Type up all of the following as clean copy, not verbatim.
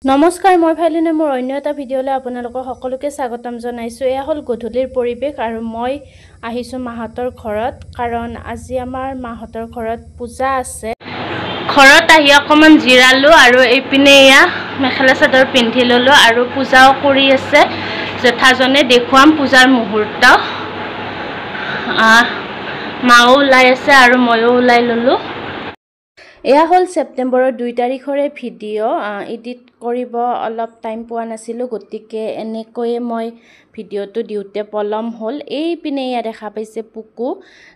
নমস্কাৰ মই ফাইলিনে মোৰ অন্য এটা ভিডিঅ'লৈ আপোনালোকক সকলোকে স্বাগতম জনাইছো। এয়া হ'ল গধূলিৰ পৰিৱেশ আৰু মই আহিছো মাহঁতৰ ঘৰত কাৰণ আজি আমাৰ মাহঁতৰ ঘৰত পূজা আছে। ঘৰত আহি অকমান জিৰালো আৰু এইপিনে এয়া মেখেলা চাদৰ পিন্ধি ললো আৰু পূজাও কৰি আছে। জেঠাজনে দেখুৱাম পূজাৰ মুহূৰ্ত। মাও ওলাই আছে আৰু ময়ো ওলাই ললো। এয়া হ'ল ছেপ্টেম্বৰৰ 2 তাৰিখৰে ভিডিঅ' এডিট কৰিব অলপ টাইম পোৱা নাছিলোঁ, গতিকে এনেকৈয়ে মই ভিডিঅ'টো দিওঁতে পলম হ'ল। এইপিনে এয়া দেখা পাইছে পুকু,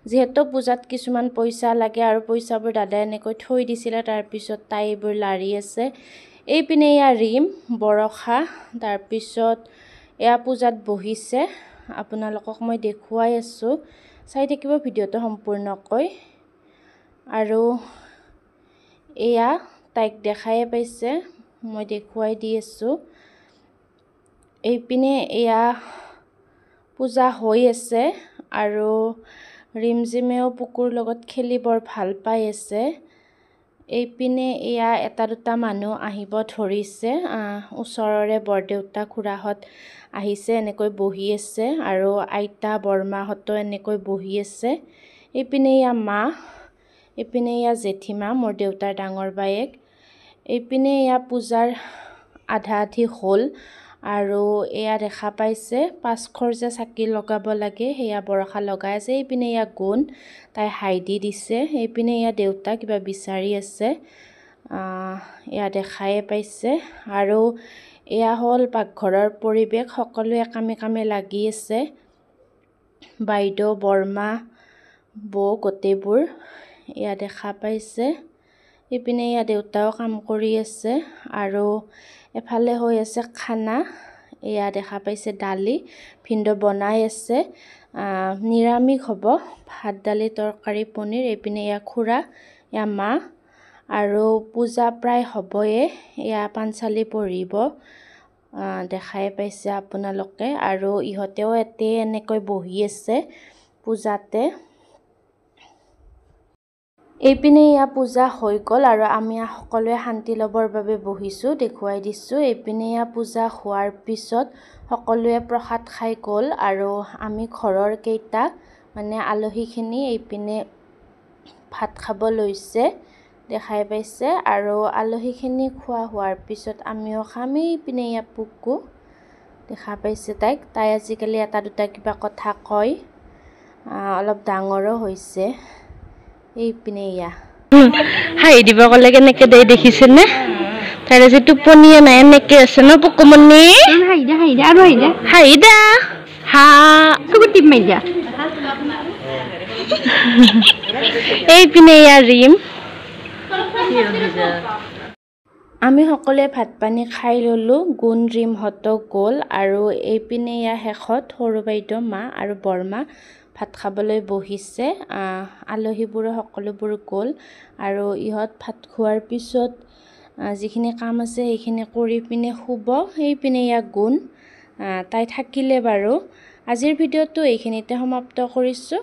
যিহেতু পূজাত কিছুমান পইচা লাগে আৰু পইচাবোৰ দাদাই এনেকৈ থৈ দিছিলে, তাৰপিছত তাই এইবোৰ লাৰি আছে। এইপিনে এয়া ৰিম বৰষা, তাৰপিছত এয়া পূজাত বহিছে। আপোনালোকক মই দেখুৱাই আছোঁ, চাই থাকিব ভিডিঅ'টো সম্পূৰ্ণকৈ। আৰু এয়া তাইক দেখাই পাইছে, মই দেখুৱাই দি আছোঁ। এইপিনে এয়া পূজা হৈ আছে আৰু ৰিমজিমেও পুকুৰ লগত খেলি বৰ ভাল পাই আছে। এইপিনে এয়া এটা দুটা মানুহ আহিব ধৰিছে, ওচৰৰে বৰদেউতা খুৰাহঁত আহিছে, এনেকৈ বহি আছে আৰু আইতা বৰমাহঁতো এনেকৈ বহি আছে। এইপিনে এয়া মা, এইপিনে এয়া জেঠীমা, মোৰ দেউতাৰ ডাঙৰ বায়েক। এইপিনে এয়া পূজাৰ আধা আধি হ'ল আৰু এয়া দেখা পাইছে পাঁচশৰ যে চাকি লগাব লাগে সেয়া বৰষা লগাই আছে। এইপিনে এয়া গুণ, তাই হাইদি দিছে। এইপিনে এয়া দেউতা কিবা বিচাৰি আছে, এয়া দেখাই পাইছে। আৰু এয়া হ'ল পাকঘৰৰ পৰিৱেশ, সকলোৱে কামে কামে লাগি আছে, বাইদেউ বৰমা বৌ গোটেইবোৰ এয়া দেখা পাইছে। এইপিনে এয়া দেউতাও কাম কৰি আছে আৰু এফালে হৈ আছে খানা, এয়া দেখা পাইছে দালি ভিনদেউ বনাই আছে, নিৰামিষ হ'ব, ভাত দালি তৰকাৰী পনীৰ। এইপিনে এয়া খুৰা, এয়া মা আৰু পূজা প্ৰায় হ'বয়ে, এয়া পাঞ্চালি পঢ়িব, দেখাই পাইছে আপোনালোকে। আৰু ইহঁতেও এনেকৈ বহি আছে পূজাতে। এইপিনে এয়া পূজা হৈ গ'ল আৰু আমি সকলোৱে শান্তি ল'বৰ বাবে বহিছোঁ, দেখুৱাই দিছোঁ। এইপিনে এয়া পূজা হোৱাৰ পিছত সকলোৱে প্ৰসাদ খাই গ'ল আৰু আমি ঘৰৰ কেইটা মানে আলহীখিনি এইপিনে ভাত খাব লৈছে, দেখাই পাইছে। আৰু আলহীখিনি খোৱা হোৱাৰ পিছত আমিও খাম। এইপিনে এয়া পুকু, দেখা পাইছে তাই আজিকালি এটা দুটা কিবা কথা কয়, অলপ ডাঙৰো হৈছে। এইপিনে এয়া হাঁহি দিব ক'লে কেনেকে দেই দেখিছেনে, তাইৰ আজি টোপনিয়ে নাই, এনেকে আছে ন পুকুমণি, হাঁহি দা হা টিপ মাৰি দিয়া। এইপিনে এয়া ৰিম, আমি সকলোৱে ভাত পানী খাই ল'লোঁ, গুণ ৰিমহঁতো গ'ল আৰু এইপিনে এয়া শেষত সৰু বাইদেউ মা আৰু বৰমা ভাত খাবলৈ বহিছে। আলহীবোৰো সকলোবোৰ গ'ল আৰু ইহঁত ভাত খোৱাৰ পিছত যিখিনি কাম আছে সেইখিনি কৰি পিনে শুব। সেইপিনে এয়া গুণ, তাই থাকিলে বাৰু। আজিৰ ভিডিঅ'টো এইখিনিতে সমাপ্ত কৰিছোঁ।